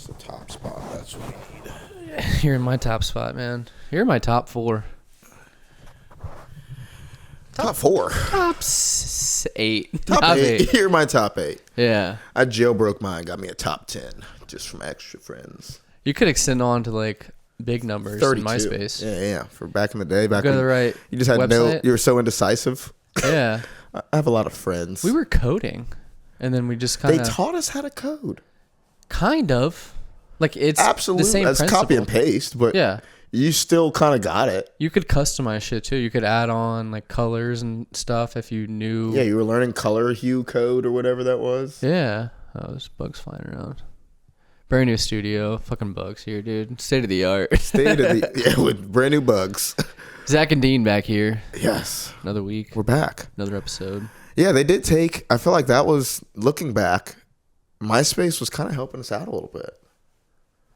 the top spot. That's what we need. You're in my top spot, man. You're in my top 4. Top 4. Top 8. Top 8. You're my top 8. Yeah. I jailbroke mine. Got me a top 10 just from extra friends. You could extend on to like big numbers 32. in MySpace. Yeah. For back in the day, back Go to when the right you just had website. you were so indecisive. Yeah. I have a lot of friends. We were coding, and then we just kind They of taught us how to code. kind of like it's Absolutely. the same That's principle. copy and paste, but Yeah. you still kind of got it. You could customize shit too. You could add on like colors and stuff if you knew. Yeah, you were learning color hue code or whatever that was. Yeah. Oh, there's bugs flying around. Brand new studio. Fucking bugs here, dude. State of the art. With brand new bugs. Zach and Dean back here. Yes. Another week. We're back. Another episode. Yeah, they did take, I feel like that was, looking back, MySpace was kind of helping us out a little bit.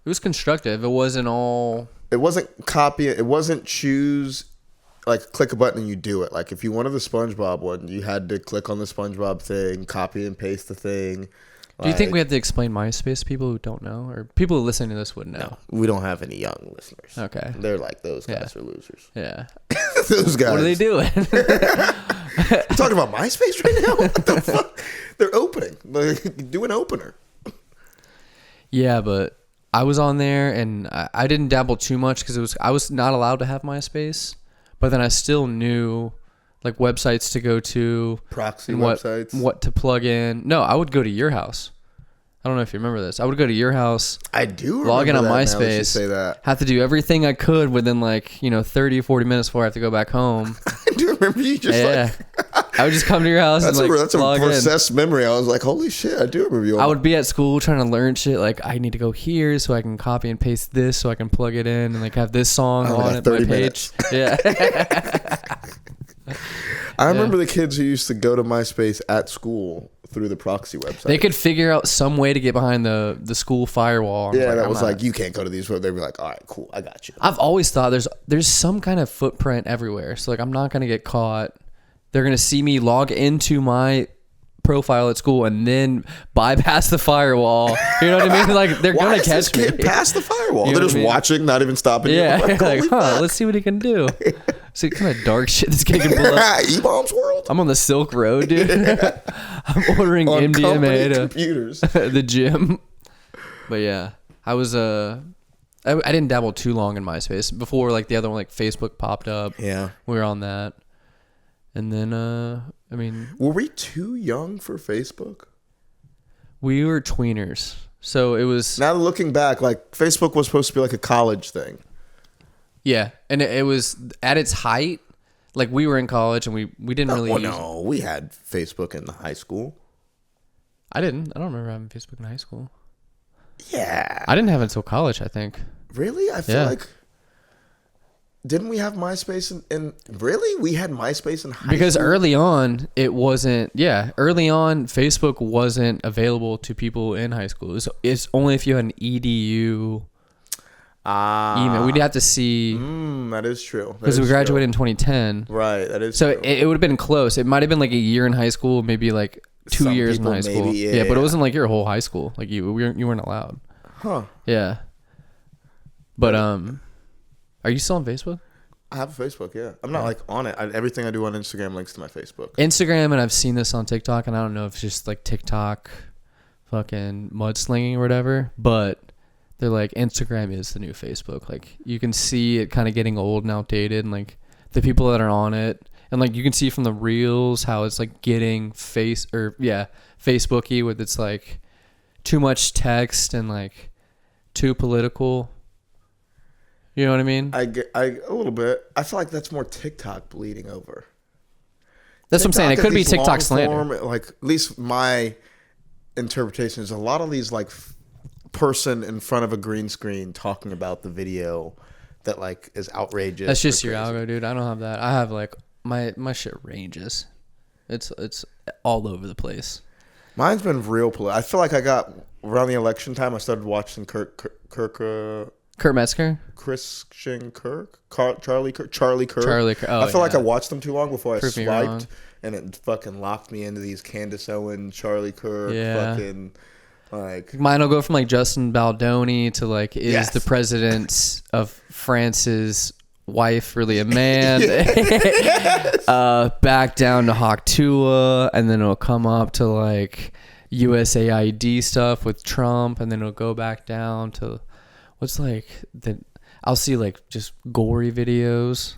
It was constructive. It wasn't all... It wasn't copy, it wasn't choose, like click a button and you do it. Like if you wanted the SpongeBob one, you had to click on the SpongeBob thing, copy and paste the thing. Do you think we have to explain MySpace to people who don't know? Or people who listening to this wouldn't know? No, we don't have any young listeners. Okay. They're like, those guys are losers. Yeah. Those guys. What are they doing? You talking about MySpace right now? What the fuck? They're opening. Like, do an opener. Yeah, but I was on there and I didn't dabble too much because I was not allowed to have MySpace. But then I still knew like websites to go to, Proxy and websites. what to plug in. No, I would go to your house. I don't know if you remember this. I would go to your house. I do log in on remember that now that you MySpace. say that. Have to do everything I could within 30 or 40 minutes before I have to go back home. I do remember you just I would just come to your house that's and a log in. processed memory. I was like, holy shit, I do remember you. I would be at school trying to learn shit. Like, I need to go here so I can copy and paste this so I can plug it in and like have this song on it, my page. Minutes. Yeah. I remember the kids who used to go to MySpace at school through the proxy website. They could figure out some way to get behind the school firewall. Yeah, that was like, you can't go to these. They'd be like, all right, cool, I got you. I've always thought there's some kind of footprint everywhere. So like, I'm not gonna get caught. They're gonna see me log into my profile at school and then bypass the firewall. You know what I mean? Like they're gonna catch me. Past the firewall. You know They're just watching, not even stopping. Yeah, you. like, let's see what he can do. See what kind of dark shit this kid can pull up. E-Bombs World. I'm on the Silk Road, dude. I'm ordering on MDMA to computers. the gym. But yeah, I was I didn't dabble too long in MySpace before like the other one, like Facebook popped up. Yeah, we were on that, and then I mean, were we too young for Facebook? We were tweeners, so it was. Now looking back, like Facebook was supposed to be like a college thing. Yeah, and it was at its height. Like we were in college, and we didn't really. No, we had Facebook in high school. I didn't. I don't remember having Facebook in high school. Yeah, I didn't have it until college, I think. Really? I feel like. Didn't we have MySpace in really? We had MySpace in high school? Because early on, it wasn't... Yeah, early on, Facebook wasn't available to people in high school. It's only if you had an EDU email. We'd have to see... that is true. Because we graduated in 2010. Right, that is so true. It would have been close. It might have been like a year in high school, maybe like 2 years in high school. Maybe, yeah, but it wasn't like your whole high school. Like you weren't allowed. Huh. Yeah. But are you still on Facebook? I have a Facebook, yeah. I'm not like on it. Everything I do on Instagram links to my Facebook. Instagram, and I've seen this on TikTok, and I don't know if it's just like TikTok fucking mudslinging or whatever, but they're like, Instagram is the new Facebook. Like you can see it kind of getting old and outdated, and like the people that are on it, and like you can see from the reels how it's like getting Facebooky with its like too much text and like too political. You know what I mean? I a little bit. I feel like that's more TikTok bleeding over. That's what I'm saying. It could be TikTok slander. Form, like at least my interpretation is a lot of these like person in front of a green screen talking about the video that like is outrageous. That's just your algo, dude. I don't have that. I have like my shit ranges. It's all over the place. Mine's been real political. I feel like I got around the election time. I started watching Kurt Metzger? Christian Kirk? Charlie Kirk? Charlie Kirk. Oh, I feel like I watched them too long before Prove I swiped, and it fucking locked me into these Candace Owen, Charlie Kirk, fucking Like Mine will go from like Justin Baldoni to like, is Yes. the president of France's wife really a man? Back down to Hawk Tuah, and then it'll come up to like USAID stuff with Trump, and then it'll go back down to what's like the. I'll see like just gory videos.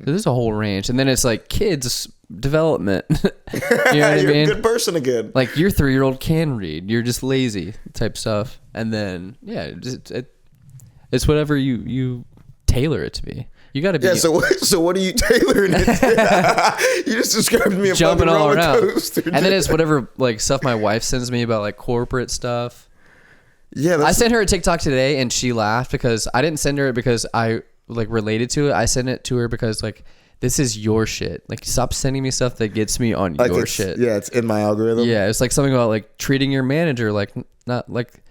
There's a whole range, and then it's like kids development. You know what I you're mean? a good person again. Like your 3-year-old can read. You're just lazy type stuff, and then yeah, it's whatever you tailor it to be. You got to be So what are you tailoring it to? You just described me a jumping fucking all roller around, coaster, and then it's whatever like stuff my wife sends me about like corporate stuff. Yeah, I sent her a TikTok today and she laughed because I didn't send her it because I like related to it. I sent it to her because like this is your shit. Like stop sending me stuff that gets me on like your shit. Yeah, it's in my algorithm. Yeah, it's like something about like treating your manager like not like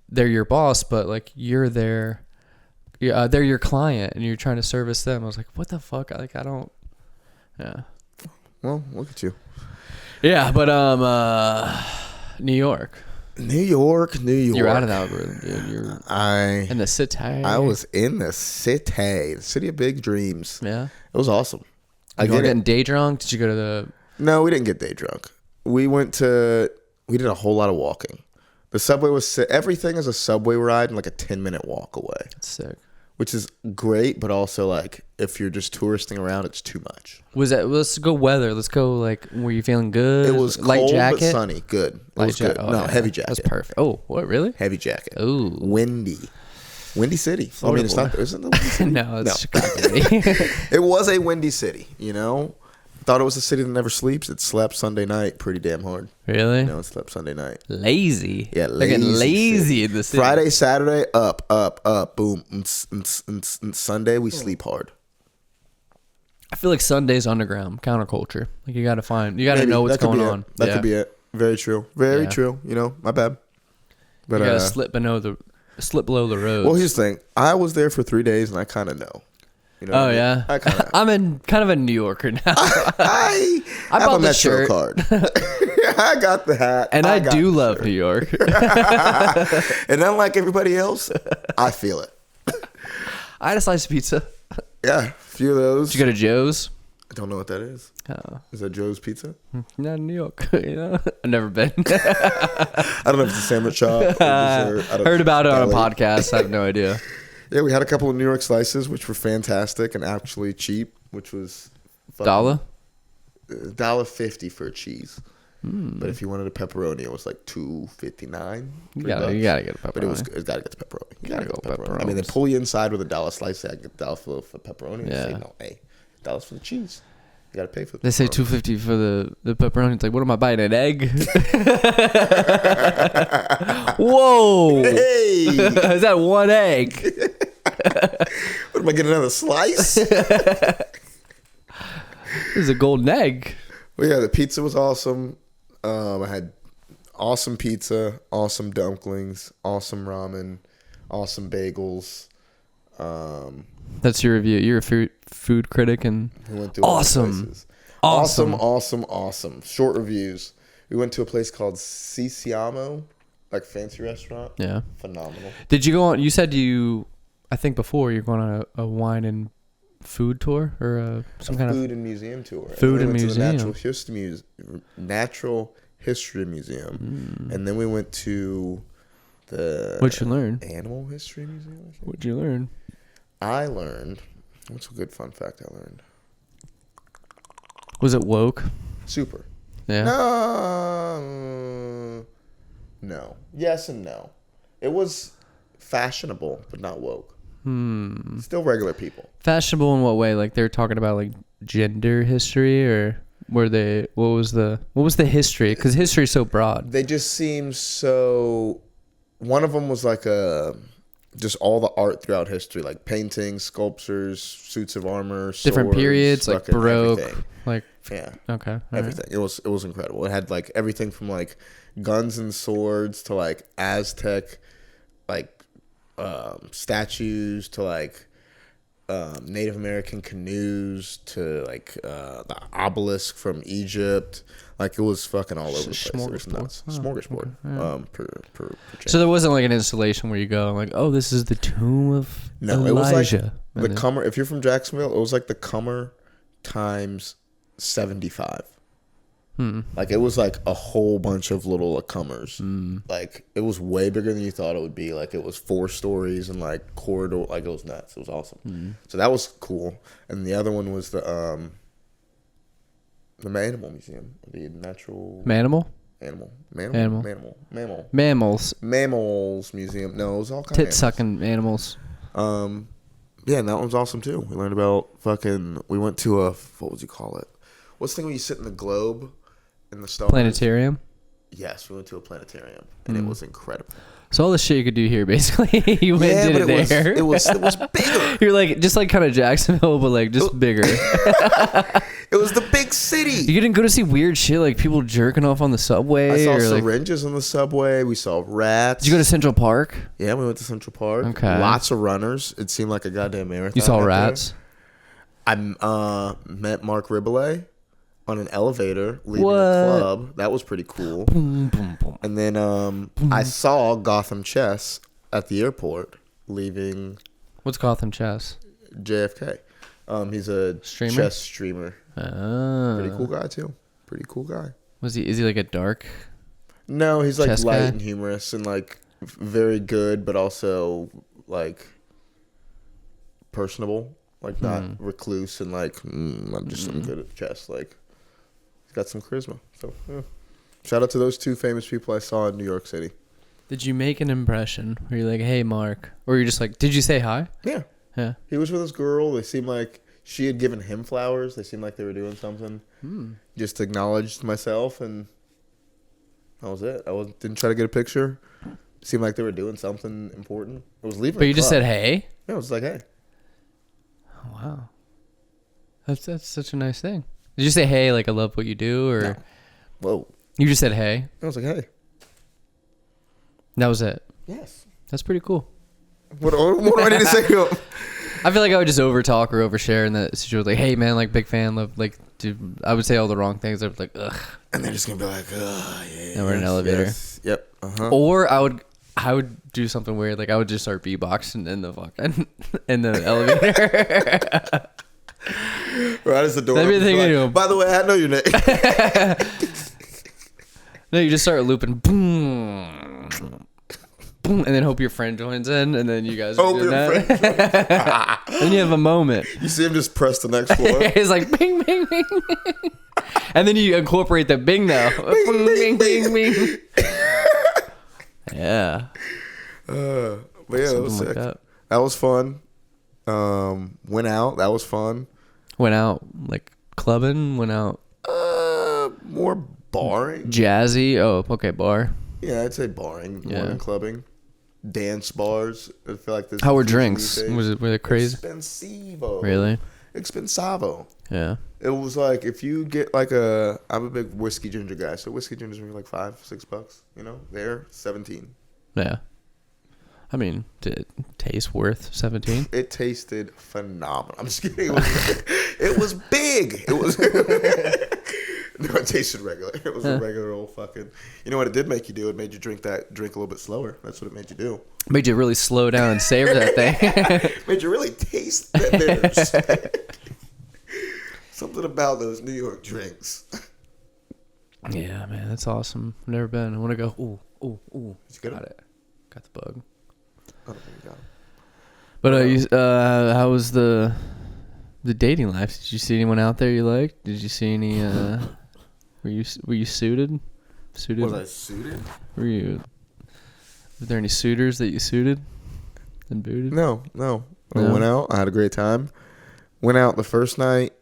they're your boss, but like you're their they're your client and you're trying to service them. I was like, what the fuck? Like I don't. Yeah. Well, look at you. Yeah, but New York. New York. You're out of the algorithm, dude. You're in the city. I was in the city of big dreams. Yeah. It was awesome. You were getting day drunk? Did you go to the... No, we didn't get day drunk. We did a whole lot of walking. The subway was, everything is a subway ride and like a 10-minute walk away. That's sick. Which is great, but also like if you're just touristing around, it's too much. Let's go weather. Let's go like, were you feeling good? It was light cold jacket? but sunny. Good. It was good. Oh, no, yeah. heavy jacket. That's perfect. Oh, what, really? Heavy jacket. Ooh. Windy city. Florida I mean, it's not, isn't it? Windy city? No, it's No. Chicago. It was a windy city, you know? Thought it was a city that never sleeps. It slept Sunday night pretty damn hard. Really? You know, it slept Sunday night. Lazy. Yeah, They're getting lazy in the city. Friday, Saturday, up, boom. Sunday, we sleep hard. I feel like Sunday's underground, counterculture. Like you got to Maybe. know what's That could going be it. on. That could be it. Very true. Very true. You know, my bad. But you got to slip below the road. well, here's the thing. I was there for 3 days, and I kind of know. You know what I mean? Yeah. I kind of. I'm in kind of a New Yorker now. I have bought a the Metro shirt. card. I got the hat. And I got do the love shirt. New York. And unlike everybody else, I feel it. I had a slice of pizza. Yeah, a few of those. Did you go to Joe's? I don't know what that is. Oh, Is that Joe's Pizza? not in New York. You know, I've never been. I don't know if it's a sandwich shop. Or dessert. I don't- Heard about it on a deli. podcast. I have no idea. Yeah, we had a couple of New York slices, which were fantastic and actually cheap, which was Dollar? $1.50 for a cheese. But if you wanted a pepperoni, it was like $2.59. You gotta get a pepperoni. But it got to get the pepperoni. You gotta Gotta get the go pepperoni. I mean, they pepperonis. pull you inside with $1 slice. I get $1 for pepperoni. Yeah. They say, no, hey, $1 for the cheese. You got to pay for the They say pepperoni. $2.50 for the pepperoni. It's like, what am I buying? An egg? Whoa! Hey! Is that one egg? What am I getting, another slice? This is a golden egg. Well, yeah, the pizza was awesome. I had awesome pizza, awesome dumplings, awesome ramen, awesome bagels. That's your review. You're a food critic and We went to all the awesome. places. Awesome. Awesome. Short reviews. We went to a place called Sisiamo, like fancy restaurant. Yeah. Phenomenal. Did you go on? You said I think before you're going on a wine and food tour or some kind Food and museum tour. Food and we went to the museum. Natural History Museum, and then we went to the What'd you learn? Animal History Museum. I think. What'd you learn? I learned. What's a good fun fact I learned? Was it woke? Super. Yeah. No. Yes and no. It was fashionable, but not woke. Still regular people. Fashionable in what way? Like they were talking about like gender history, or were they? What was the history? Because history is so broad. They just seem so. One of them was like just all the art throughout history, like paintings, sculptures, suits of armor, Different swords, periods, like fucking Baroque, everything. like Yeah, okay, all right. everything. It was incredible. It had like everything from like guns and swords to like Aztec, like statues to like Native American canoes to like the obelisk from Egypt. Like it was fucking all over the place. It was nuts. Smorgasbord. Per So there wasn't like an installation where you go like, oh, this is the tomb of Elijah. It was like the Cummer. If you're from Jacksonville, it was like the Cummer times 75. Like it was like a whole bunch of little Cummers. Like it was way bigger than you thought it would be. Like it was 4 stories and like corridor. Like it was nuts. It was awesome. So that was cool. And the other one was the Animal Museum, the natural Mammals Museum. No, it was all kind tit of sucking animals. Yeah, and that one's awesome too. We learned about we went to what would you call it? What's the thing when you sit in the globe in the stars? Planetarium. Yes, we went to a planetarium and it was incredible. So all the shit you could do here, basically, you went and did it there. It was bigger. You're like just like kind of Jacksonville, but like just bigger. It was the big city. You didn't go to see weird shit like people jerking off on the subway. I saw or syringes on the subway. We saw rats. Did you go to Central Park? Yeah, we went to Central Park. Okay. Lots of runners. It seemed like a goddamn marathon. You saw rats? I met Mark Riboulet on an elevator leaving the club. That was pretty cool. Boom, boom, boom. And then I saw Gotham Chess at the airport leaving. What's Gotham Chess? JFK. He's a chess streamer. Pretty cool guy too. Pretty cool guy. Is he like a dark? No, he's like light guy? and humorous and like very good, but also like personable. Like not recluse and like I'm good at chess. Like he's got some charisma. So yeah. Shout out to those 2 famous people I saw in New York City. Did you make an impression? Were you like, hey, Mark? Or you're just like, did you say hi? Yeah. Yeah. He was with this girl. They seemed like she had given him flowers. They seemed like they were doing something. Just acknowledged myself, and that was it. Didn't try to get a picture. Seemed like they were doing something important. I was leaving. But you just said hey? Yeah, I was like, hey. Oh, wow. That's such a nice thing. Did you say hey, like I love what you do, or? No. Whoa. You just said hey? I was like, hey. That was it? Yes. That's pretty cool. What do I need to say to him? I feel like I would just overtalk or overshare in that situation. Like, hey, man, like, big fan. Love, like, dude, I would say all the wrong things. I'd be like, ugh. And they're just going to be like, oh, yeah. And we're in an elevator. Yes. Yep. Uh-huh. Or I would do something weird. Like, I would just start beatboxing in the fucking, in the elevator. Right as the door. That'd be the thing like, to do. by the way, I know your name. No, you just start looping. Boom. Boom. And then hope your friend joins in. And then you guys are doing that. Then you have a moment. You see him just press the next floor. It's like bing, bing, bing. And then you incorporate the bing now. Bing, bing, bing, bing. Yeah. But yeah, that was sick. Like that was fun. Went out. That was fun. Went out like clubbing. Went out. More barring. Jazzy. Oh, okay, bar. Yeah, I'd say barring more Yeah. than clubbing. Dance bars. I feel like this. How were drinks? Were they crazy? Expensivo. Really? Expensavo. Yeah. It was like if you get like I'm a big whiskey ginger guy, so whiskey gingers are like $5-$6. You know, there 17. Yeah. I mean, did it taste worth 17? It tasted phenomenal. I'm just kidding. It was big. It was. No, it tasted regular. It was a regular old fucking. You know what it did make you do? It made you drink a little bit slower. That's what it made you do. Made you really slow down and savor that thing. Made you really taste that bitters. Something about those New York drinks. Yeah, man, that's awesome. I've never been. I want to go. Ooh. Did you get Got it. Got the bug. I don't think you got it. But how was the dating life? Did you see anyone out there you liked? Did you see any? Were you suited? Suited? Was I suited? Were there any suitors that you suited and booted? No. I went out. I had a great time. Went out the first night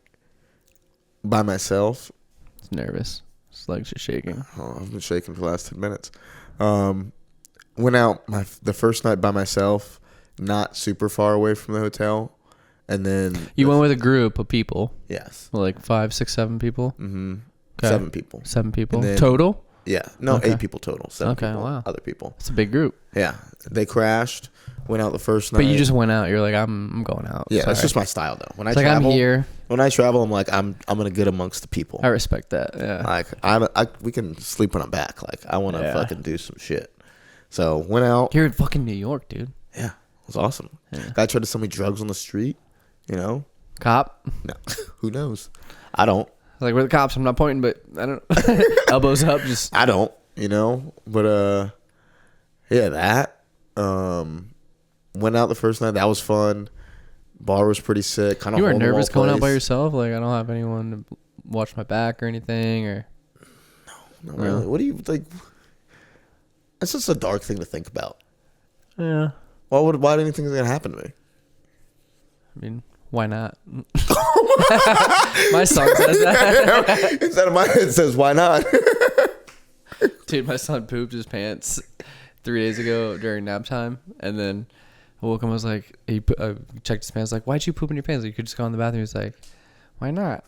by myself. It's nervous. His legs are shaking. Oh, I've been shaking for the last 10 minutes. Went out the first night by myself, not super far away from the hotel. And then you went with a group of people. Yes. Like 5, 6, 7 people. Mm-hmm. Okay. 7 people. 7 people Then, total. Yeah. No, Okay. 8 people total. 7 Okay. people, Wow. Other people. It's a big group. Yeah. They crashed. Went out the first night. But you just went out. You're like, I'm going out. Yeah, Sorry. that's just my style though. When I It's like, travel, I'm here. When I travel, I'm like, I'm gonna get amongst the people. I respect that. Yeah. Like we can sleep when I'm back. Like I want to fucking do some shit. So went out. You're in fucking New York, dude. Yeah, it was awesome. Yeah. Guy tried to sell me drugs on the street. You know. Cop. No, who knows? I don't. Like, we're the cops. I'm not pointing, but I don't. Elbows up. Just. I don't. You know. But yeah, that. Went out the first night. That was fun. Bar was pretty sick. Kind of. You were nervous going out by yourself? Like, I don't have anyone to watch my back or anything, or. No, not really. What do you like? It's just a dark thing to think about. Yeah. Why do you think it's gonna happen to me? I mean, why not? My song says that. Instead of my head says, why not? Dude, my son pooped his pants 3 days ago during nap time, and then I woke him. I was like, he checked his pants. Like, why'd you poop in your pants? Like, you could just go in the bathroom. He's like, why not?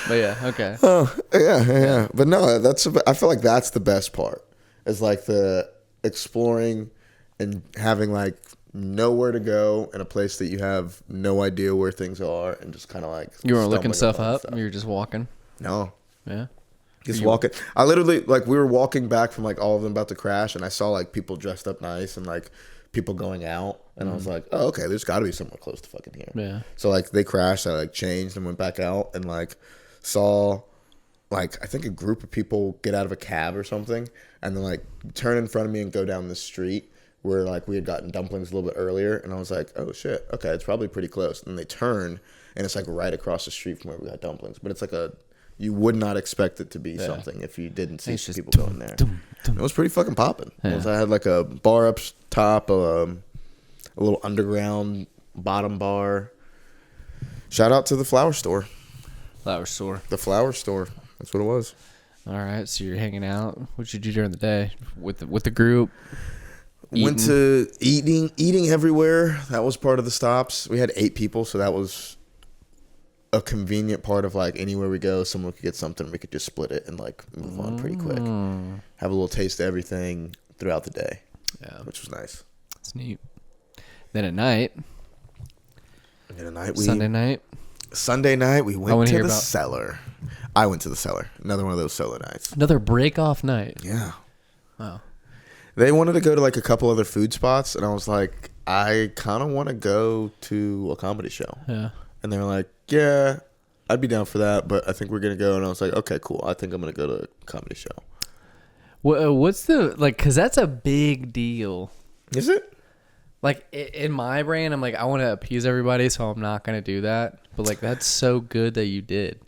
But yeah, okay. Oh, yeah. But no, I feel like that's the best part. Is like the exploring and having like nowhere to go in a place that you have no idea where things are, and just kind of like you weren't looking stuff up. You were just walking. No. Yeah. Just walking. I literally like we were walking back from like all of them about to crash, and I saw like people dressed up nice and like people going out, and I was like, oh, okay, there's got to be somewhere close to fucking here. Yeah. So like they crashed. I like changed and went back out and like saw like I think a group of people get out of a cab or something, and then like turn in front of me and go down the street where like we had gotten dumplings a little bit earlier, and I was like, oh shit, okay, it's probably pretty close. And they turn, and it's like right across the street from where we got dumplings, but it's like you would not expect it to be something if you didn't see people going there. It was pretty fucking popping. Yeah. I had like a bar up top, a little underground bottom bar. Shout out to the flower store. Flower store. The flower store. That's what it was. All right, so you're hanging out. What'd you do during the day with the group? Went to eating everywhere. That was part of the stops. We had 8 people, so that was a convenient part of like anywhere we go, someone could get something. We could just split it and like move on pretty quick. Have a little taste of everything throughout the day. Yeah, which was nice. That's neat. Then at night. Sunday night, we went to the cellar. I went to the cellar. Another one of those solo nights. Another break off night. Yeah. Wow. They wanted to go to like a couple other food spots, and I was like, I kind of want to go to a comedy show. Yeah. And they were like, yeah, I'd be down for that, but I think we're going to go. And I was like, okay, cool. I think I'm going to go to a comedy show. What's the, like, because that's a big deal. Is it? Like, in my brain, I'm like, I want to appease everybody, so I'm not going to do that. But, like, that's so good that you did.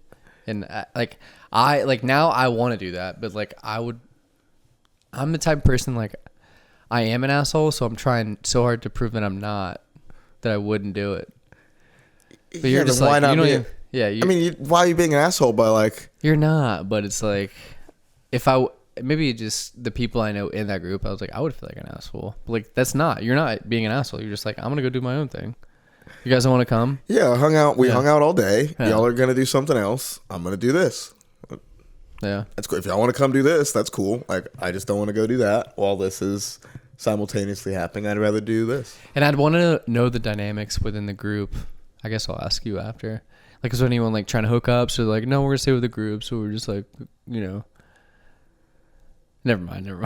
And, now I want to do that. But, like, I'm the type of person, like, I am an asshole, so I'm trying so hard to prove that I'm not, that I wouldn't do it. But you're just like, why not why are you being an asshole by, like... You're not, but it's like, maybe just the people I know in that group, I was like, I would feel like an asshole. But like, you're not being an asshole. You're just like, I'm going to go do my own thing. You guys don't want to come? Yeah, we hung out all day. Yeah. Y'all are going to do something else. I'm going to do this. Yeah. That's cool. If y'all want to come do this, that's cool. Like, I just don't want to go do that while this is simultaneously happening. I'd rather do this. And I'd want to know the dynamics within the group. I guess I'll ask you after. Like, is there anyone like trying to hook up? So like, no, we're gonna stay with the group. So we're just like, you know. Never mind. Never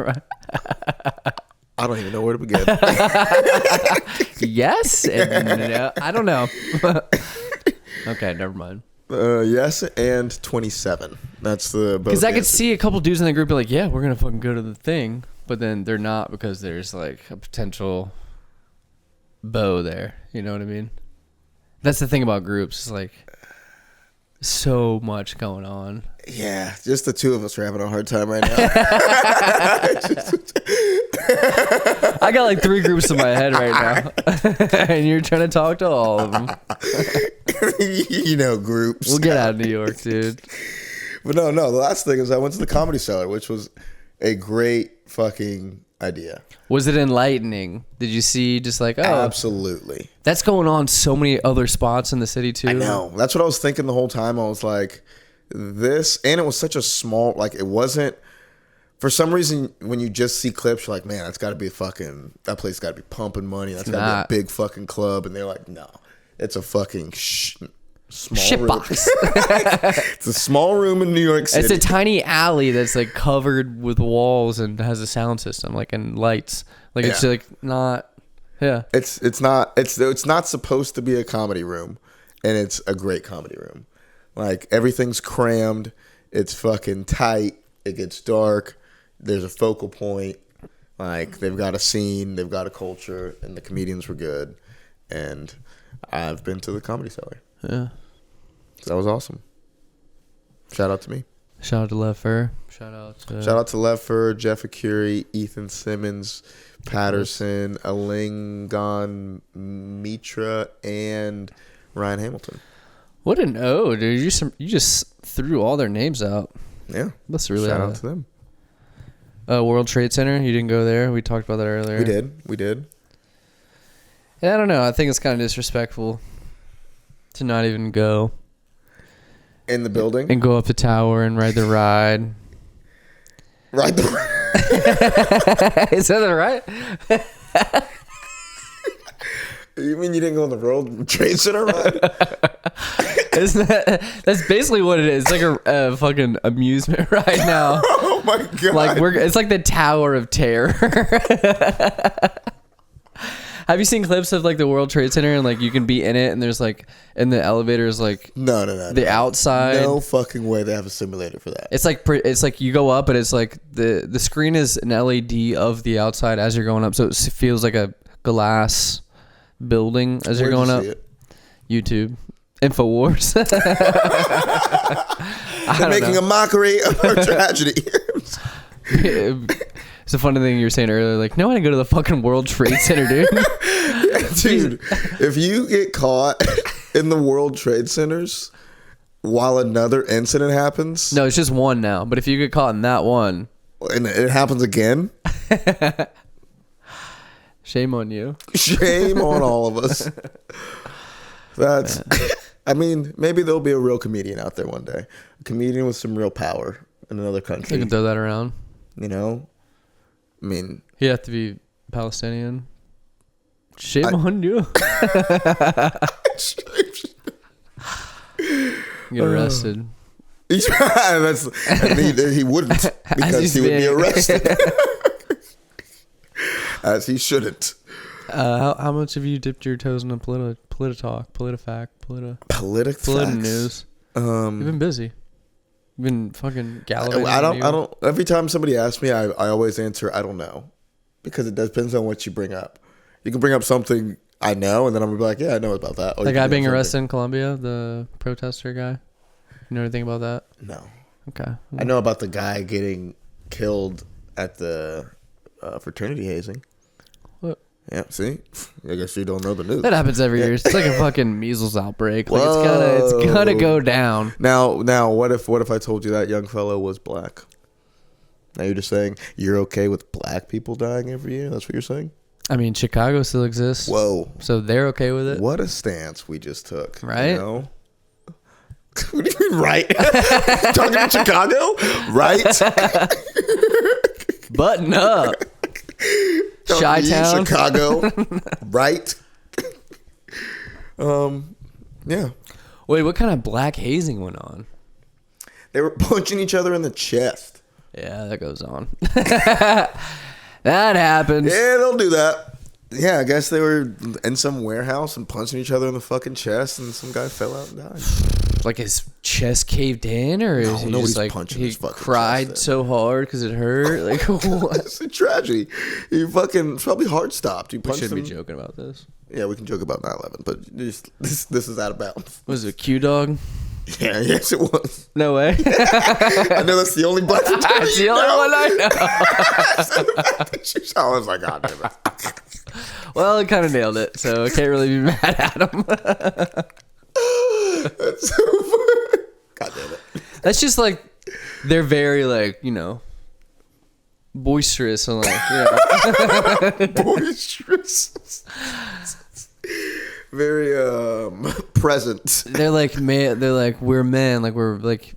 mind. I don't even know where to begin. Yes, and no, I don't know. Okay, never mind. Yes, and 27. That's the because I could see a couple dudes in the group be like, yeah, we're gonna fucking go to the thing, but then they're not because there's like a potential beau there. You know what I mean? That's the thing about groups. It's like so much going on. Yeah, just the two of us are having a hard time right now. I got like 3 groups in my head right now. And you're trying to talk to all of them. You know, groups. We'll get out of New York, dude. But no, the last thing is I went to the Comedy Cellar, which was a great fucking idea. Was it enlightening? Did you see just like, oh. Absolutely. That's going on so many other spots in the city too. I know. That's what I was thinking the whole time. I was like, this, and it was such a small, like it wasn't, For some reason, when you just see clips, you're like, man, that place got to be pumping money. That's got to be a big fucking club. And they're like, no, it's a fucking small shit room. box. It's a small room in New York City. It's a tiny alley that's like covered with walls and has a sound system, like, and lights. Like, it's like not, It's not supposed to be a comedy room, and it's a great comedy room. Like, everything's crammed. It's fucking tight. It gets dark. There's a focal point. Like, they've got a scene. They've got a culture. And the comedians were good. And I've been to the Comedy Cellar. Yeah. So that was awesome. Shout out to me. Shout out to Leffer. Shout out to Leffer, Jeff Akuri, Ethan Simmons, Patterson, Alingon Mitra, and Ryan Hamilton. What an O, dude. You just threw all their names out. Yeah. That's really Shout out to them. World Trade Center, you didn't go there. We talked about that earlier. We did. Yeah, I don't know. I think it's kind of disrespectful to not even go. In the building? And go up the tower and ride the ride. Ride the ride? Is that right? You mean you didn't go on the World Trade Center ride? That's basically what it is. It's like a fucking amusement ride now. Oh my god! Like it's like the Tower of Terror. Have you seen clips of like the World Trade Center and like you can be in it and there's like in the elevator is like no the outside. No fucking way they have a simulator for that. It's like you go up and it's like the screen is an LED of the outside as you're going up, so it feels like a glass building as you're going up. YouTube. Infowars. They're making a mockery of our tragedy. It's a funny thing you were saying earlier, like, no, I didn't go to the fucking World Trade Center, dude. Dude, if you get caught in the World Trade Centers while another incident happens. No, it's just one now. But if you get caught in that one. And it happens again. Shame on you. Shame on all of us. That's, I mean, maybe there'll be a real comedian out there one day. A comedian with some real power in another country. You can throw that around. You know? I mean, he'd have to be Palestinian. Shame on you. Get arrested. He wouldn't, because he would be arrested. As he shouldn't. How much have you dipped your toes in the PolitiFact, news? You've been busy. You've been fucking gallivanting. I don't. Every time somebody asks me, I always answer, I don't know, because it depends on what you bring up. You can bring up something I know, and then I'm gonna be like, yeah, I know about that. The guy being arrested in Colombia, the protester guy. You know anything about that? No. Okay. I know about the guy getting killed at the fraternity hazing. What? Yeah, see? I guess you don't know the news. That happens every year. It's like a fucking measles outbreak. Like it's gonna go down. Now what if I told you that young fellow was black? Now you're just saying you're okay with black people dying every year? That's what you're saying? I mean, Chicago still exists. Whoa. So they're okay with it? What a stance we just took. Right? You know? What do you mean, right? Talking about Chicago? Right? Button up. Chi-town. Chicago. Right? Yeah. Wait, what kind of black hazing went on? They were punching each other in the chest. Yeah, that goes on. That happens. Yeah, they'll do that. Yeah, I guess they were in some warehouse and punching each other in the fucking chest, and some guy fell out and died. Like his chest caved in, or is he just like he cried so hard because it hurt? Like what? It's a tragedy. He fucking probably heart stopped. We shouldn't be joking about this. Yeah, we can joke about 9/11, but this is out of bounds. Was it a Q dog? Yeah, yes, it was. No way. I know that's the only black. That's the only one I know. I was like, God damn it. Well, it kind of nailed it, so I can't really be mad at him. That's so funny. God damn it. That's just like, they're very like, boisterous and like, boisterous. Very present. They're like we're men, like we're like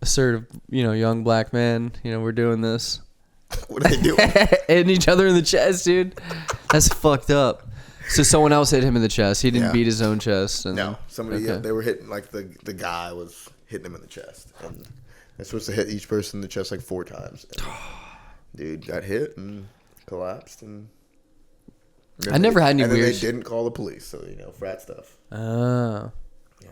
assertive, young black men, we're doing this. What are they doing? Hitting each other in the chest, dude. That's fucked up. So someone else hit him in the chest. He didn't beat his own chest. And no, somebody. Okay. They were hitting like the guy was hitting him in the chest, and they're supposed to hit each person in the chest like 4 times. And dude got hit and collapsed, and I never had any weird. And they didn't call the police, so frat stuff. Oh. Yeah.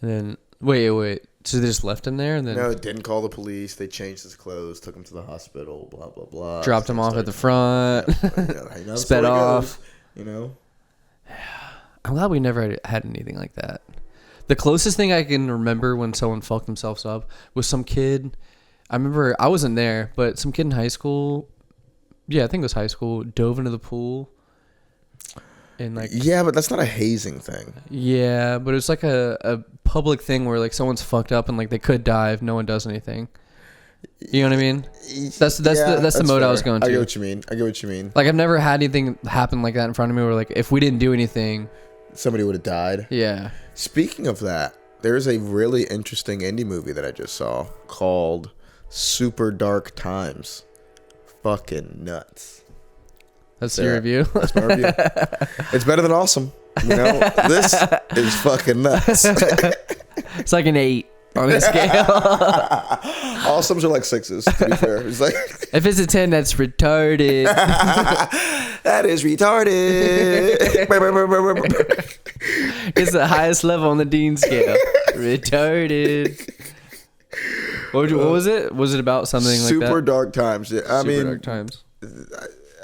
And then wait. So they just left him there, and then no, didn't call the police. They changed his clothes, took him to the hospital, blah blah blah. Dropped him off at the front. Sped off. I'm glad we never had anything like that. The closest thing I can remember when someone fucked themselves up was some kid. I remember I wasn't there, but some kid in high school. Yeah, I think it was high school. Dove into the pool. And yeah, but that's not a hazing thing. Yeah, but it's like a public thing where like someone's fucked up and like they could die if no one does anything. You know what I mean? That's the mode fair. I was going to. I get what you mean. Like I've never had anything happen like that in front of me where like if we didn't do anything, somebody would have died. Yeah. Speaking of that, there's a really interesting indie movie that I just saw called Super Dark Times. Fucking nuts. That's your review? That's my review. It's better than awesome. This is fucking nuts. It's like an 8 on a scale. Awesomes are like 6s, to be fair. It's like if it's a 10, that's retarded. That is retarded. It's the highest level on the Dean scale. Retarded. What was it? Was it about something like that? Super Dark Times. Yeah, Super Dark Times.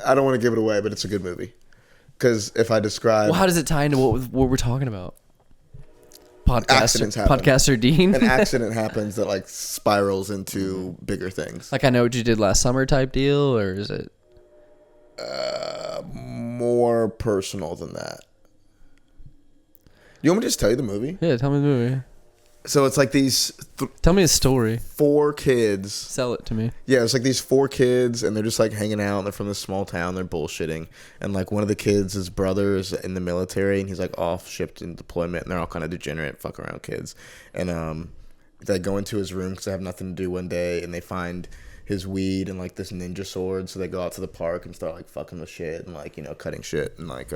I don't want to give it away, but it's a good movie. Because if I describe... Well, how does it tie into what we're talking about? Accidents happen. Podcaster Dean? An accident happens that like spirals into bigger things. Like I Know What You Did Last Summer type deal, or is it... more personal than that. You want me to just tell you the movie? Yeah, tell me the movie. So it's like these... Tell me a story. 4 kids. Sell it to me. Yeah, it's like these 4 kids, and they're just like hanging out, and they're from this small town, they're bullshitting. And like one of the kids, his brother is in the military, and he's like off, shipped in deployment, and they're all kind of degenerate, fuck around kids. And they go into his room because they have nothing to do one day, and they find his weed and like this ninja sword, so they go out to the park and start like fucking with shit and like, cutting shit and like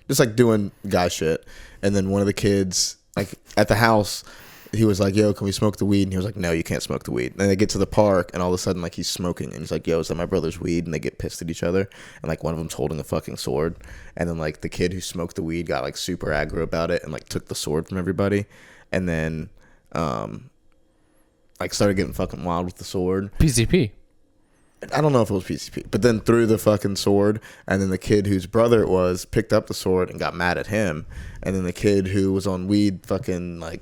just like doing guy shit. And then one of the kids, like at the house, he was like, yo, can we smoke the weed? And he was like, no, you can't smoke the weed. And they get to the park, and all of a sudden, like, he's smoking. And he's like, yo, is that my brother's weed? And they get pissed at each other. And, like, one of them's holding a fucking sword. And then, like, the kid who smoked the weed got, like, super aggro about it and, like, took the sword from everybody. And then, like, started getting fucking wild with the sword. PCP. I don't know if it was PCP. But then threw the fucking sword. And then the kid whose brother it was picked up the sword and got mad at him. And then the kid who was on weed fucking, like,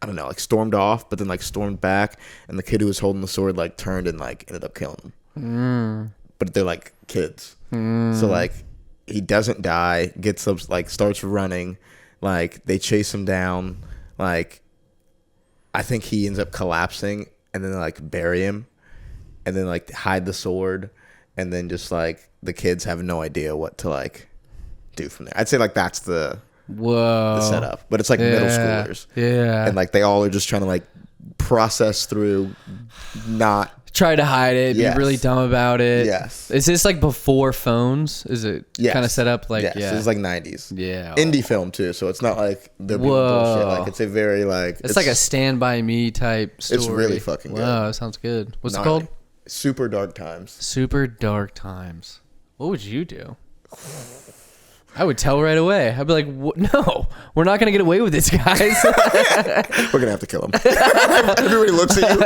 I don't know, like stormed off, but then like stormed back, and the kid who was holding the sword like turned and like ended up killing him. But they're like kids, so like he doesn't die, gets up, like starts running, like they chase him down, like I think he ends up collapsing, and then they like bury him, and then like hide the sword, and then just like the kids have no idea what to like do from there. I'd say like that's the setup, but it's like middle schoolers, and like they all are just trying to like process through, not try to hide it, be really dumb about it. Yes. Is this like before phones? Is it kind of set up like it's like 90s indie film too, so it's not like they're being bullshit. Like it's a very like it's like a Stand By Me type story. It's really fucking good. Wow, that sounds good. What's it called? Super Dark Times. Super Dark Times. What would you do? I would tell right away. I'd be like, no, we're not going to get away with this, guys. We're going to have to kill him. Everybody looks at you.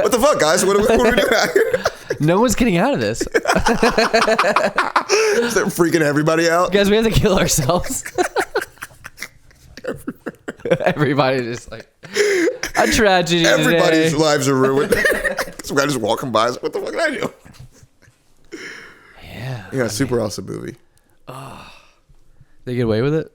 What the fuck, guys? What are we doing out here? No one's getting out of this. They're freaking everybody out. Guys, we have to kill ourselves. Everybody just like, a tragedy Everybody's today. lives are ruined. Some guy just walking by. What the fuck did I do? Yeah, super awesome movie. They get away with it?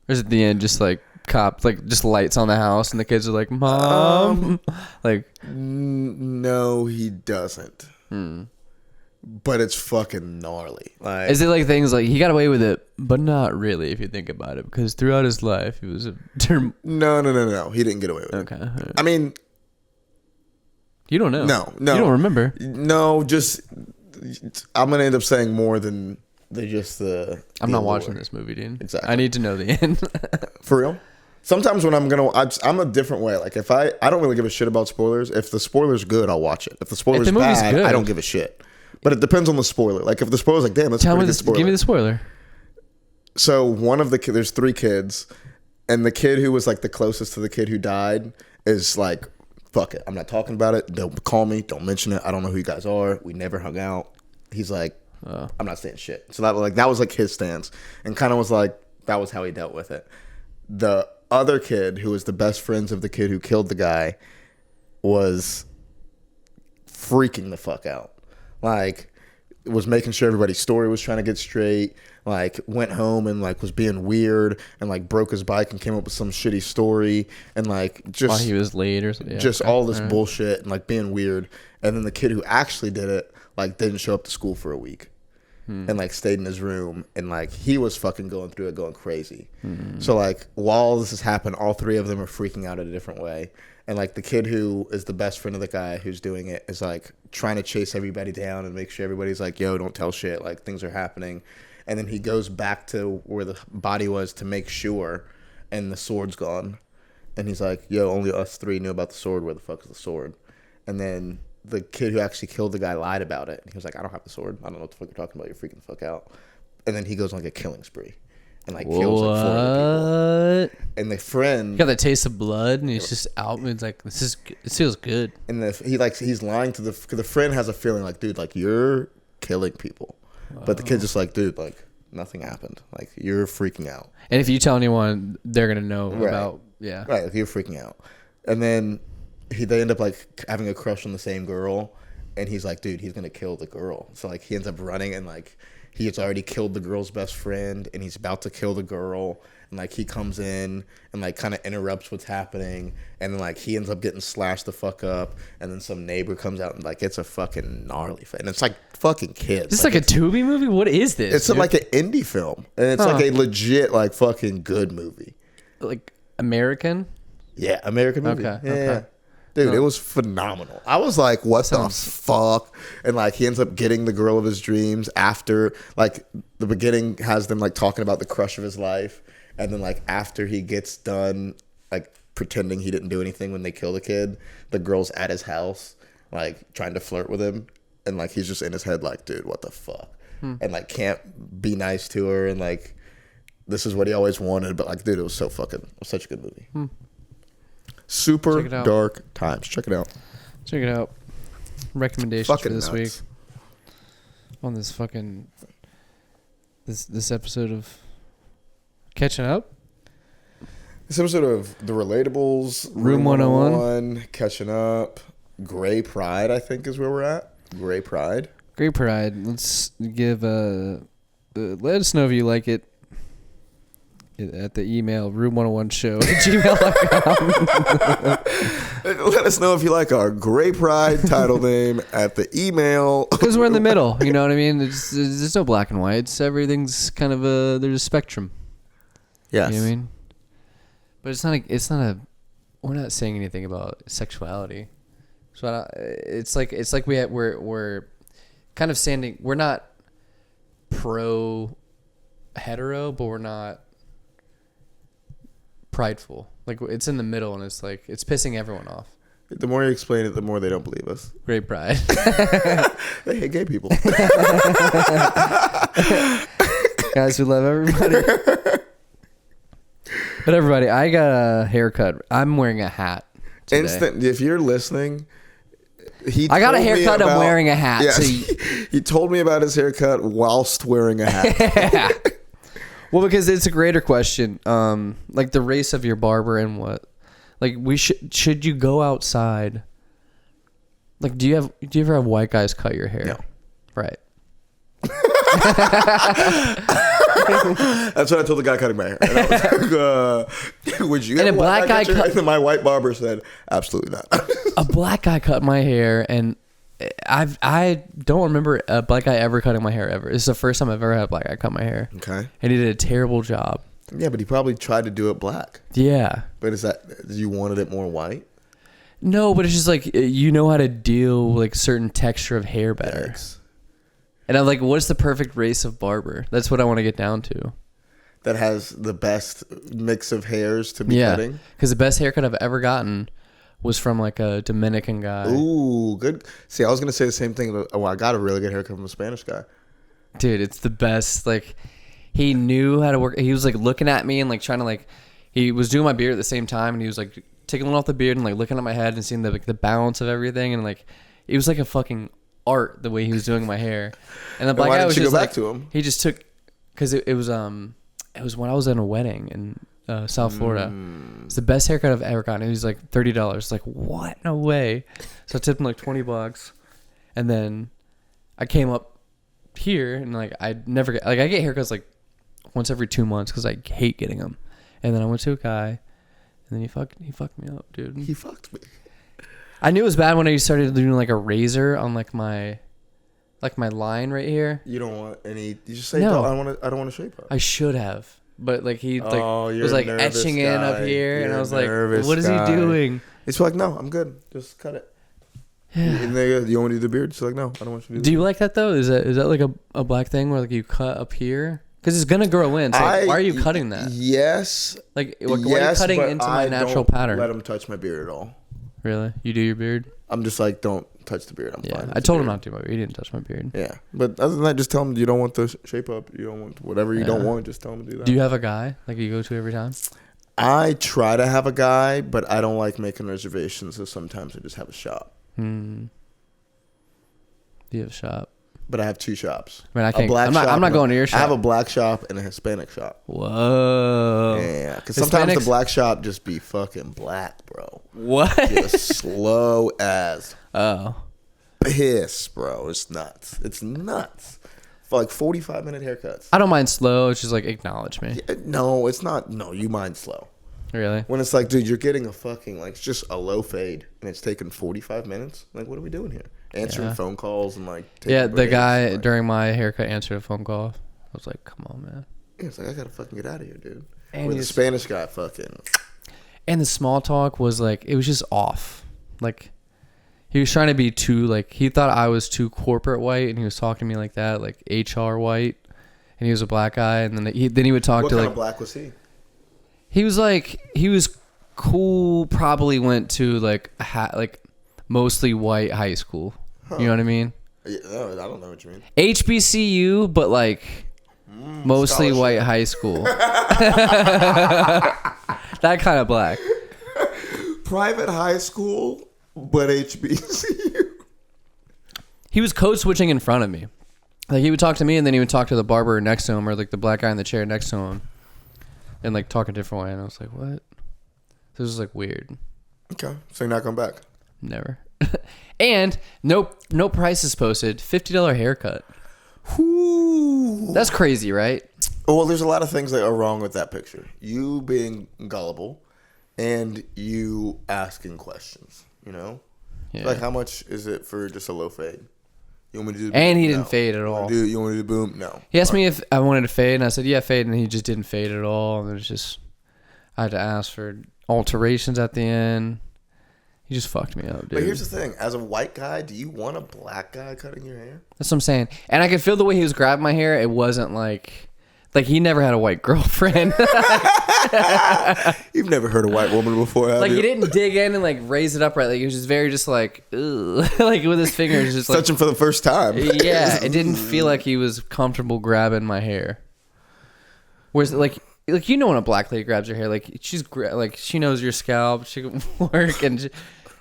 Or is it the end just like cops, like just lights on the house and the kids are like, Mom? Like, no, he doesn't. But it's fucking gnarly. Like, is it like things like he got away with it, but not really if you think about it, because throughout his life he was a No. He didn't get away with it. Okay. I mean, You don't know. No. You don't remember. No, just I'm gonna end up saying more than just the. I'm not watching this movie, dude. Exactly. I need to know the end. For real. Sometimes when I'm a different way. Like if I don't really give a shit about spoilers. If the spoiler's good, I'll watch it. If the spoiler's bad, I don't give a shit. But it depends on the spoiler. Like if the spoiler's like, damn, that's a pretty good spoiler. Give me the spoiler. So one of the there's 3 kids, and the kid who was like the closest to the kid who died is like, fuck it, I'm not talking about it. Don't call me. Don't mention it. I don't know who you guys are. We never hung out. He's like, I'm not saying shit. So that was like his stance, and kind of was like that was how he dealt with it. The other kid who was the best friends of the kid who killed the guy was freaking the fuck out. Like, was making sure everybody's story was trying to get straight. Like, went home and like was being weird and like broke his bike and came up with some shitty story and like just while he was late or something. Just all this bullshit and like being weird. And then the kid who actually did it like didn't show up to school for a week and like stayed in his room and like he was fucking going through it, going crazy. So like while this has happened, all 3 of them are freaking out in a different way. And like the kid who is the best friend of the guy who's doing it is like trying to chase everybody down and make sure everybody's like, yo, don't tell shit, like things are happening. And then he goes back to where the body was to make sure, and the sword's gone. And he's like, yo, only us 3 knew about the sword. Where the fuck is the sword? And then the kid who actually killed the guy lied about it. And he was like, I don't have the sword. I don't know what the fuck you're talking about. You're freaking the fuck out. And then he goes on like a killing spree. And like kills like 4 other people. And the friend got the taste of blood, and he's just out. And it's like, this feels good. And he's lying to because the friend has a feeling like, dude, like you're killing people. But the kid's just like, dude, like nothing happened. Like you're freaking out. And if you tell anyone, they're gonna know about right. Like you're freaking out. And then they end up like having a crush on the same girl, and he's like, dude, he's gonna kill the girl. So like he ends up running, and like he has already killed the girl's best friend, and he's about to kill the girl. And like he comes in and like kind of interrupts what's happening, and then like he ends up getting slashed the fuck up, and then some neighbor comes out and like it's a fucking gnarly fight, and it's like fucking kids. This is like a Tubi movie. What is this? It's like an indie film, and it's like a legit like fucking good movie. Like American? Yeah, American movie. Okay. Yeah. Okay. Dude, it was phenomenal. I was like, what the fuck? And like he ends up getting the girl of his dreams after like the beginning has them like talking about the crush of his life. And then like after he gets done like pretending he didn't do anything when they kill the kid, the girl's at his house like trying to flirt with him. And like he's just in his head like, dude, what the fuck? And like can't be nice to her. And like this is what he always wanted. But like, dude, it was such a good movie. Super dark times. Check it out. Check it out. Recommendations fucking for this week on this fucking this episode of Catching Up. This episode of The Relatables, Room 101, Catching Up, Gray Pride, I think is where we're at. Gray Pride. Gray Pride. Let's give let us know if you like it at the email room101show@gmail.com. Let us know if you like our Gray Pride title name at the email. Because we're in the middle, you know what I mean? There's no black and whites. Everything's kind of there's a spectrum. Yes. You know what I mean? But it's not a we're not saying anything about sexuality. So it's like we're kind of standing, we're not pro hetero, but we're not prideful. Like it's in the middle, and it's like it's pissing everyone off. The more you explain it, the more they don't believe us. Great pride. They hate gay people. Guys, we love everybody. But everybody, I got a haircut. I'm wearing a hat today. If you're listeing, I got a haircut. I'm wearing a hat. Yeah, So he told me about his haircut whilst wearing a hat. Well, because it's a greater question, like the race of your barber and what, like should you go outside? Like, do you ever have white guys cut your hair? No. Right. That's what I told the guy cutting my hair. And I was like, would you? And a black guy cut. And my white barber said, absolutely not. A black guy cut my hair, and I don't remember a black guy ever cutting my hair ever. This is the first time I've ever had a black guy cut my hair. Okay. And he did a terrible job. Yeah, but he probably tried to do it black. Yeah. But you wanted it more white? No, but it's just like you know how to deal with like certain texture of hair better. Yikes. And I'm like, what's the perfect race of barber? That's what I want to get down to. That has the best mix of hairs to be cutting? Because the best haircut I've ever gotten was from like a Dominican guy. Ooh, good. See, I was going to say the same thing. Oh, I got a really good haircut from a Spanish guy. Dude, it's the best. Like, he knew how to work. He was like looking at me and like trying to like, he was doing my beard at the same time, and he was like taking off the beard and like looking at my head and seeing the like the balance of everything, and like it was like a fucking art the way he was doing my hair. And the black guy was just like, to him? He just took, because it was when I was in a wedding in South Florida. It's the best haircut I've ever gotten. It was like $30. Like, what? No way. So I tipped him like $20, and then I came up here and like I never get, like I get haircuts like once every 2 months because I hate getting them. And then I went to a guy, and then he fucked me up, dude. He fucked me. I knew it was bad when I started doing like a razor on like my line right here. You don't want any. You just say, No. I don't want to shape up. I should have, but like he like you're was like a nervous etching guy. in up here, You're and I was a like, nervous "What is guy. he doing?" He's like, no, I'm good. Just cut it. Yeah. And they go, you want me to do the beard? She's like, no, I don't want you to do. Do you like that though? Is that like a black thing where like you cut up here? Because it's gonna grow in. So like, why are you cutting that? Yes. Like, why are you cutting but into my natural don't pattern? Let him touch my beard at all. Really? You do your beard? I'm just like, don't touch the beard. I'm fine. I told him not to. But he didn't touch my beard. Yeah, but other than that, just tell him you don't want the shape up. You don't want whatever you don't want. Just tell him to do that. Do you have a guy like you go to every time? I try to have a guy, but I don't like making reservations, so sometimes I just have a shop. Do you have a shop? But I have two shops. I mean, I can't. I'm not going to your shop. I have a black shop and a Hispanic shop. Whoa. Yeah, because sometimes the black shop just be fucking black, bro. What? Just slow as piss, bro. It's nuts. It's nuts. For like 45-minute haircuts. I don't mind slow. It's just like acknowledge me. Yeah, no, it's not. No, you mind slow. Really? When it's like, dude, you're getting a fucking like just a low fade and it's taking 45 minutes. Like, what are we doing here? Answering phone calls and like. The guy during my haircut answered a phone call. I was like, come on, man. Yeah, it's like, I gotta fucking get out of here, dude. And the Spanish guy fucking. And the small talk was like, it was just off. Like, he was trying to be too, like, he thought I was too corporate white, and he was talking to me like that, like HR white. And he was a black guy, and then he would talk what to kind like. of black was he? He was cool, probably went to like mostly white high school. Huh. You know what I mean? Yeah, no, I don't know what you mean. HBCU, but like mostly white high school. That kind of black. Private high school, but HBCU. He was code switching in front of me. Like, he would talk to me, and then he would talk to the barber next to him, or like the black guy in the chair next to him, and like talk a different way. And I was like, what? This was like weird. Okay, so you're not going back? Never. And no prices posted. $50 haircut. Whoo. That's crazy, right? Well, there's a lot of things that are wrong with that picture. You being gullible, and you asking questions. You know, like how much is it for just a low fade? You want me to do? And he didn't fade at all. You want me to do boom? No. He asked me if I wanted to fade, and I said, yeah, fade, and he just didn't fade at all. And it was just, I had to ask for alterations at the end. He just fucked me up, dude. But here's the thing. As a white guy, do you want a black guy cutting your hair? That's what I'm saying. And I could feel the way he was grabbing my hair. It wasn't like he never had a white girlfriend. You've never heard a white woman before, have like, you? he didn't dig in and like raise it up right. Like, he was just very just like, ugh. Like with his fingers, just like touching for the first time. Yeah, it didn't feel like he was comfortable grabbing my hair. Whereas like you know when a black lady grabs your hair, like she knows your scalp, she can work, and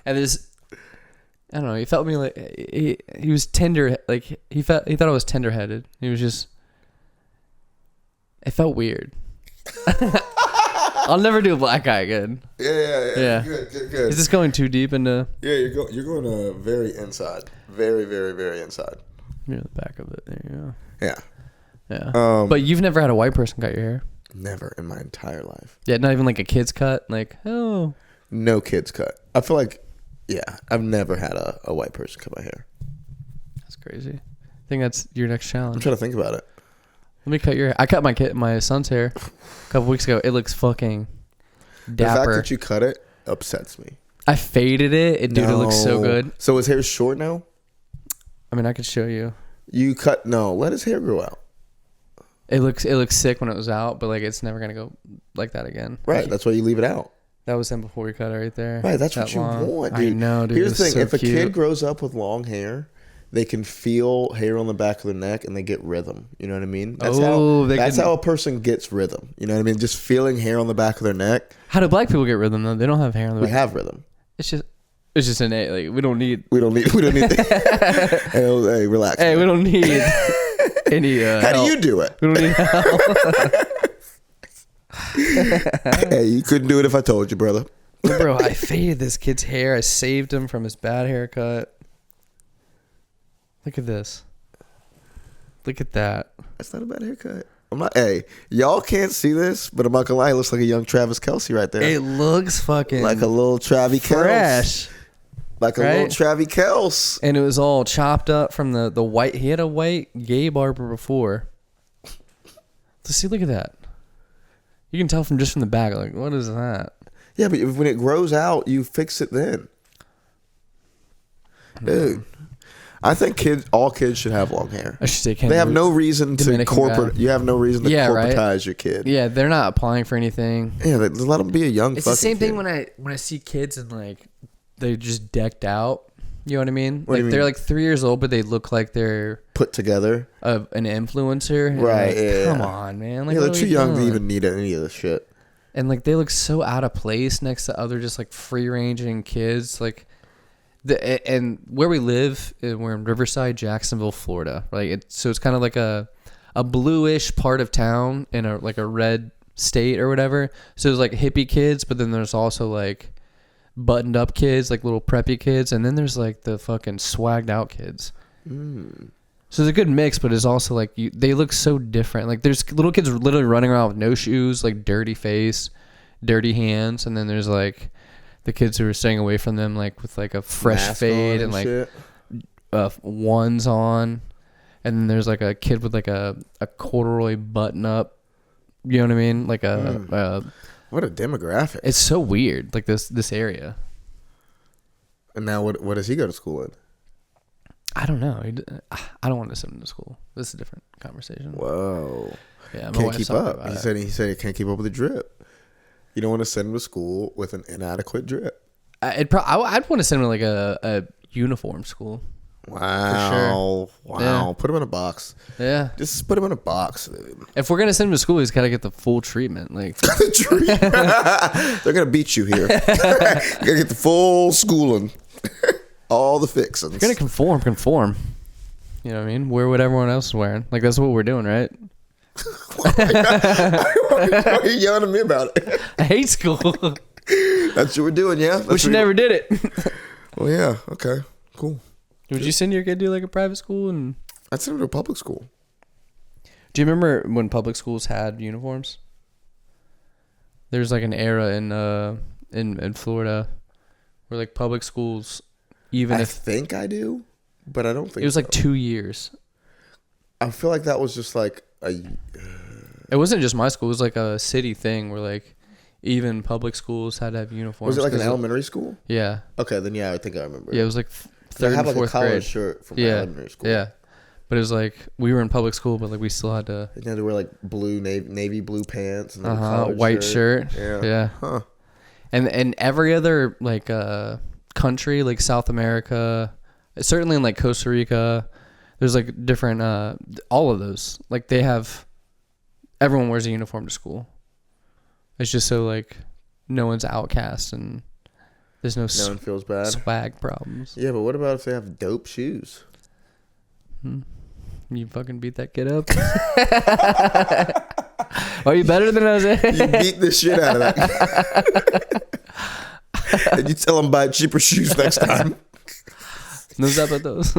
this, I don't know. He felt me like he was tender, like he thought I was tender headed. He was just, it felt weird. I'll never do a black guy again. Yeah. Good. Is this going too deep into? Yeah, you're going very inside, very, very, very inside. Near the back of it. There you go. Yeah. But you've never had a white person cut your hair? Never in my entire life. Yeah, not even like a kid's cut? Like, oh. No kid's cut. I feel like, I've never had a white person cut my hair. That's crazy. I think that's your next challenge. I'm trying to think about it. Let me cut your hair. I cut my son's hair a couple weeks ago. It looks fucking dapper. The fact that you cut it upsets me. I faded it. Dude, it looks so good. So his hair's short now? I mean, I could show you. You cut... No, let his hair grow out. It looks sick when it was out, but like it's never going to go like that again. Right, that's why you leave it out. That was him before we cut it right there. Right, that's what you want, dude. I know, dude. Here's the thing. So if a cute. kid grows up with long hair, they can feel hair on the back of their neck and they get rhythm. You know what I mean? That's how a person gets rhythm. You know what I mean? Just feeling hair on the back of their neck. How do black people get rhythm though? They don't have hair on the back. We have rhythm. It's just innate. Like we don't need Hey, relax. Hey, man. we don't need any How do you do it? We don't need help. Hey, you couldn't do it if I told you, brother. Bro, I faded this kid's hair. I saved him from his bad haircut. Look at this. Look at that. That's not a bad haircut. Hey, y'all can't see this, but I'm not gonna lie, it looks like a young Travis Kelce right there. It looks fucking like a little Travis fresh. Kelce. Like a little Travis Kelce. And it was all chopped up from the white. He had a white gay barber before. So see, look at that. You can tell from the back. Like, what is that? Yeah, but when it grows out, you fix it then. Dude. I think all kids should have long hair. I should say they have no reason to corporate. You have no reason to corporatize your kid. Yeah, they're not applying for anything. Yeah, let them be a young. It's the same thing when I see kids and like they're just decked out. You know what I mean? What do you mean? They're like 3 years old, but they look like they're put together. An influencer, right? Like, come on, man. Like, yeah, they're too young to even need any of this shit. And like they look so out of place next to other just like free ranging kids, like. And where we live, we're in Riverside, Jacksonville, Florida. Right, so it's kind of like a bluish part of town in a red state or whatever. So there's like hippie kids, but then there's also like buttoned up kids, like little preppy kids, and then there's like the fucking swagged out kids. So it's a good mix, but it's also like they look so different. Like there's little kids literally running around with no shoes, like dirty face, dirty hands, and then there's like the kids who are staying away from them, like with like a fresh mask fade and like ones on, and then there's like a kid with like a corduroy button up. You know what I mean? Like what a demographic! It's so weird, like this area. And now, what does he go to school in? I don't know. I don't want to send him to school. This is a different conversation. Whoa! Yeah, can't keep up. He said he can't keep up with the drip. You don't want to send him to school with an inadequate drip. I'd want to send him to like a uniform school. Wow. Sure. Wow. Yeah. Put him in a box. Yeah. Just put him in a box, dude. If we're going to send him to school, he's got to get the full treatment. Like They're going to beat you here. You got to get the full schooling. All the fixings. You're going to conform. You know what I mean? Wear what everyone else is wearing. Like that's what we're doing, right? Why are you yelling at me about it? I hate school. That's what we're doing, yeah? Wish you never did it. Well, yeah. Okay. Cool. Would you send your kid to like a private school? And I'd send him to a public school. do you remember when public schools had uniforms? There's like an era in Florida where like public schools, I think I do, but I don't think it was like 2 years. I feel like that was just like It wasn't just my school. It was like a city thing where like even public schools had to have uniforms. Was it like an elementary school? Yeah. Okay, then yeah, I think I remember. Yeah, it was like third I have and like fourth a college grade. shirt from my elementary school. Yeah. But it was like we were in public school, but like we still had to. You had to wear like blue navy blue pants and then a college white shirt. Yeah. Huh. And every other like country, like South America, certainly in like Costa Rica, there's like different all of those. Like they have everyone wears a uniform to school. It's just so like no one's outcast and there's no one feels bad. Swag problems. Yeah, but what about if they have dope shoes? You fucking beat that kid up. Are you better than Jose? You beat the shit out of that. And you tell him buy cheaper shoes next time. No zapatos.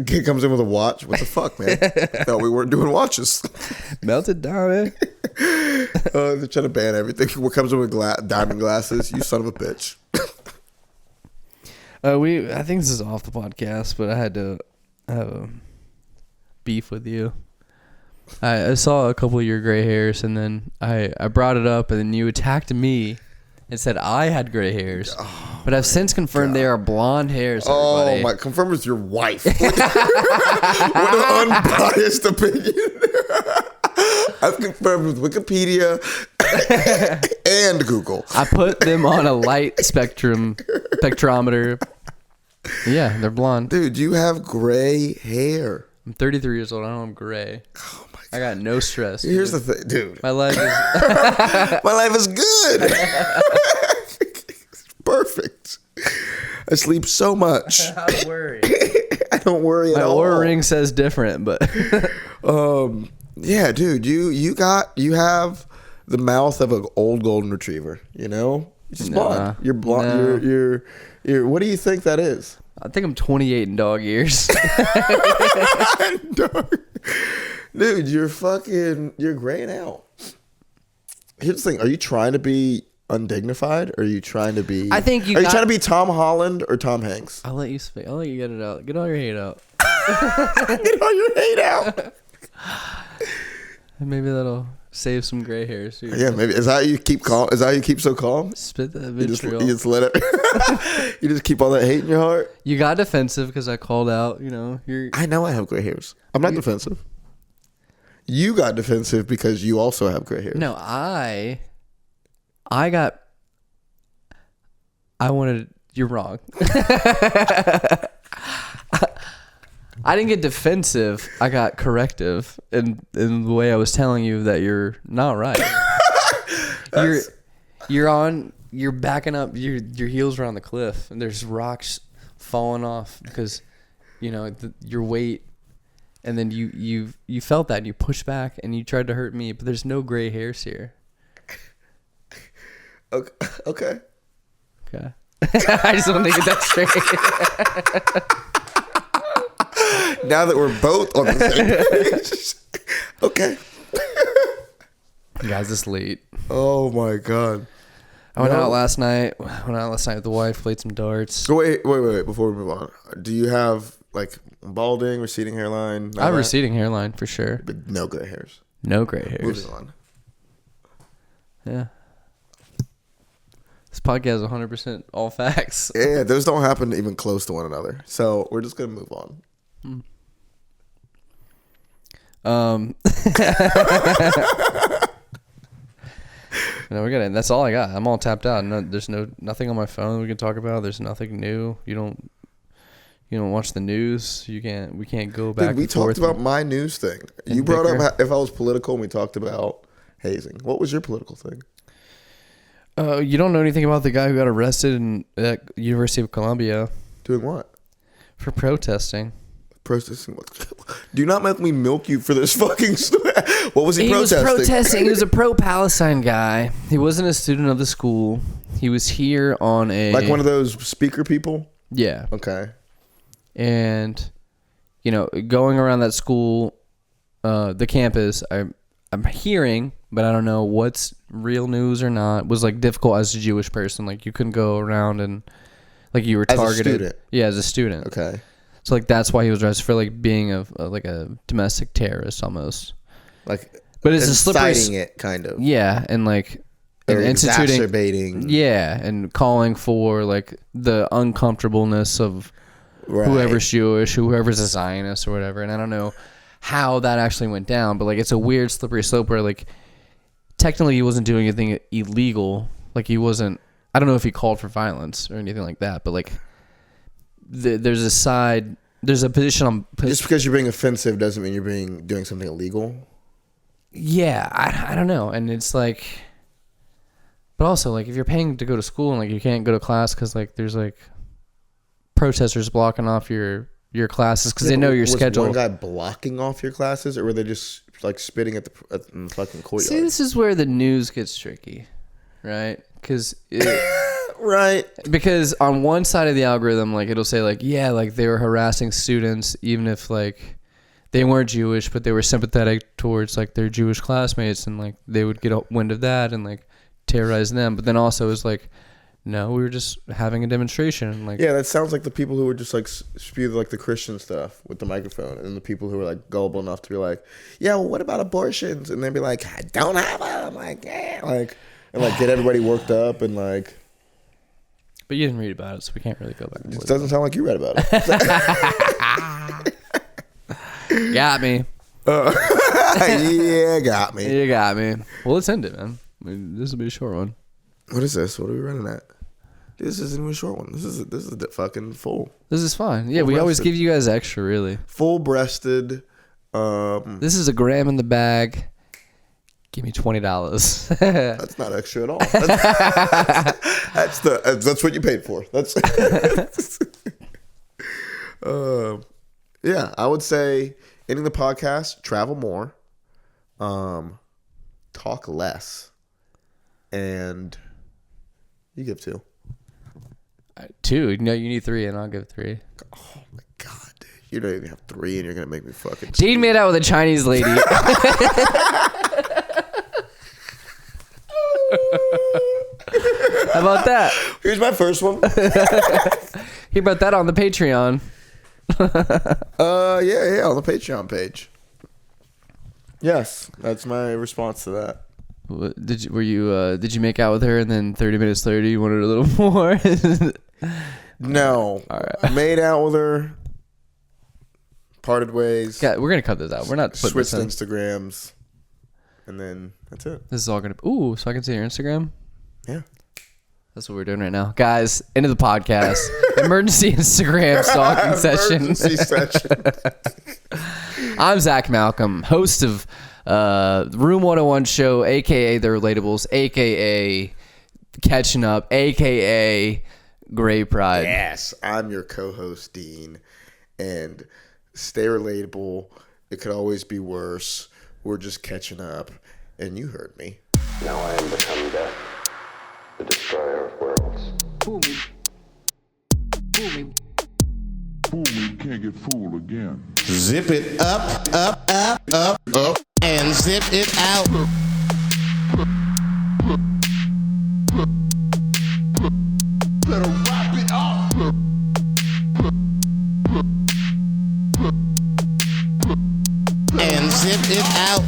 Kid comes in with a watch. What the fuck, man? Thought we weren't doing watches. Melted down, man. They're trying to ban everything. What comes in with diamond glasses? You son of a bitch. I think this is off the podcast, but I had to have a beef with you. I saw a couple of your gray hairs, and then I brought it up, and then you attacked me and said I had gray hairs. Oh, but I've since confirmed they are blonde hairs. Everybody. Oh my! Confirm with your wife. What an unbiased opinion. I've confirmed with Wikipedia and Google. I put them on a light spectrometer. Yeah, they're blonde. Dude, you have gray hair. I'm 33 years old. I don't have gray. Oh my God. I got no stress. Here's the thing, dude. My life is my life is good. It's perfect. I sleep so much. I worry. I don't worry at all. My Oura ring says different, but yeah, dude, you have the mouth of an old golden retriever, you know? You're just blonde. You're blonde. Nah. You're what do you think that is? I think I'm 28 in dog years. Dude, you're graying out. Here's the thing. Are you trying to be undignified, or are you trying to be... Are you trying to be Tom Holland or Tom Hanks? I'll let you speak. I'll let you get it out. Get all your hate out. Get all your hate out. And maybe that'll save some gray hairs. Too. Yeah, maybe. Is that how you keep calm? Is that how you keep so calm? Spit that vitriol. You just let it... You just keep all that hate in your heart? You got defensive because I called out, I know I have gray hairs. I'm not defensive. You got defensive because you also have gray hair. No, I wanted... You're wrong. I didn't get defensive. I got corrective in the way I was telling you that you're not right. You're backing up. Your heels are on the cliff, and there's rocks falling off because your weight. And then you felt that, and you pushed back, and you tried to hurt me, but there's no gray hairs here. Okay. I just want to get that straight. Now that we're both on the same page. Okay. Guys, it's late. Oh my God. I went out last night. With the wife, played some darts. Wait. Before we move on, do you have balding, receding hairline? I have receding hairline for sure. But no gray hairs. No gray hairs. Moving on. Yeah. This podcast is 100% all facts. Yeah, those don't happen even close to one another. So we're just going to move on. No, we're good. That's all I got. I'm all tapped out. No, there's nothing on my phone we can talk about. There's nothing new. You don't watch the news. We can't go back. Dude, we talked about my news thing. You brought up if I was political, and we talked about hazing. What was your political thing? You don't know anything about the guy who got arrested at University of Columbia. Doing what? For protesting. Protesting? Do not make me milk you for this fucking story. What was he protesting? He was protesting. He was a pro-Palestine guy. He wasn't a student of the school. He was here on like one of those speaker people? Yeah. Okay. And, going around that school, the campus, I'm hearing, but I don't know what's real news or not, was difficult as a Jewish person. You couldn't go around and you were targeted. As a student? Yeah, as a student. Okay. So that's why he was arrested for being a domestic terrorist almost. But it's a slippery inciting it kind of. Yeah, and exacerbating. Yeah, and calling for the uncomfortableness of whoever's Jewish, whoever's a Zionist or whatever. And I don't know how that actually went down, but it's a weird slippery slope where technically he wasn't doing anything illegal. He wasn't. I don't know if he called for violence or anything like that, but there's a position on... Just because you're being offensive doesn't mean you're doing something illegal. Yeah, I don't know. And it's but also if you're paying to go to school and you can't go to class because there's protesters blocking off your classes because they know your schedule. Was one guy blocking off your classes, or were they just spitting at the fucking courtyard? See, this is where the news gets tricky, right? Because right. Because on one side of the algorithm, it'll say they were harassing students, even if they weren't Jewish, but they were sympathetic towards their Jewish classmates, and they would get a wind of that and terrorize them. But then also it's No, we were just having a demonstration. Like, yeah, that sounds like the people who would just like spew like the Christian stuff with the microphone, and the people who are like gullible enough to be like, yeah, well, what about abortions? And they'd be like, I don't have them. Like, yeah, like, and like get everybody worked up and like. But you didn't read about it, so we can't really go back. It doesn't sound like you read about it. Got me. Yeah, got me. You got me. Well, let's end it, man. I mean, this will be a short one. What is this? What are we running at? This isn't even a short one. This is the fucking full. This is fine. Yeah, we always give you guys extra, really. Full-breasted. This is a gram in the bag. Give me $20. That's not extra at all. That's what you paid for. That's. Yeah, I would say ending the podcast, travel more, talk less, and you give 2. 2? No, you need 3, and I'll give 3. Oh my god, dude! You don't even have 3, and you're gonna make me fucking. Dean made out with a Chinese lady. How about that? Here's my first one. Hear about that on the Patreon. Yeah, on the Patreon page. Yes, that's my response to that. Did you make out with her and then 30 minutes later you wanted a little more? No. All right. Made out with her. Parted ways. Yeah, we're gonna cut this out. We're not putting switched Instagrams, and then that's it. This is all gonna. Ooh, so I can see your Instagram. Yeah. That's what we're doing right now. Guys, end of the podcast. Emergency Instagram stalking session. Emergency session. I'm Zack Malcolm, host of Room 101 Show, a.k.a. The Relatables, a.k.a. Catching Up, a.k.a. Gray Pride. Yes, I'm your co-host, Dean. And stay relatable. It could always be worse. We're just catching up. And you heard me. Now I am become death, the destroyer of worlds. Fool me. Fool me. Fool me, can't get fooled again. Zip it up, up, up, up, up, and zip it out. Better wrap it up. And zip it out.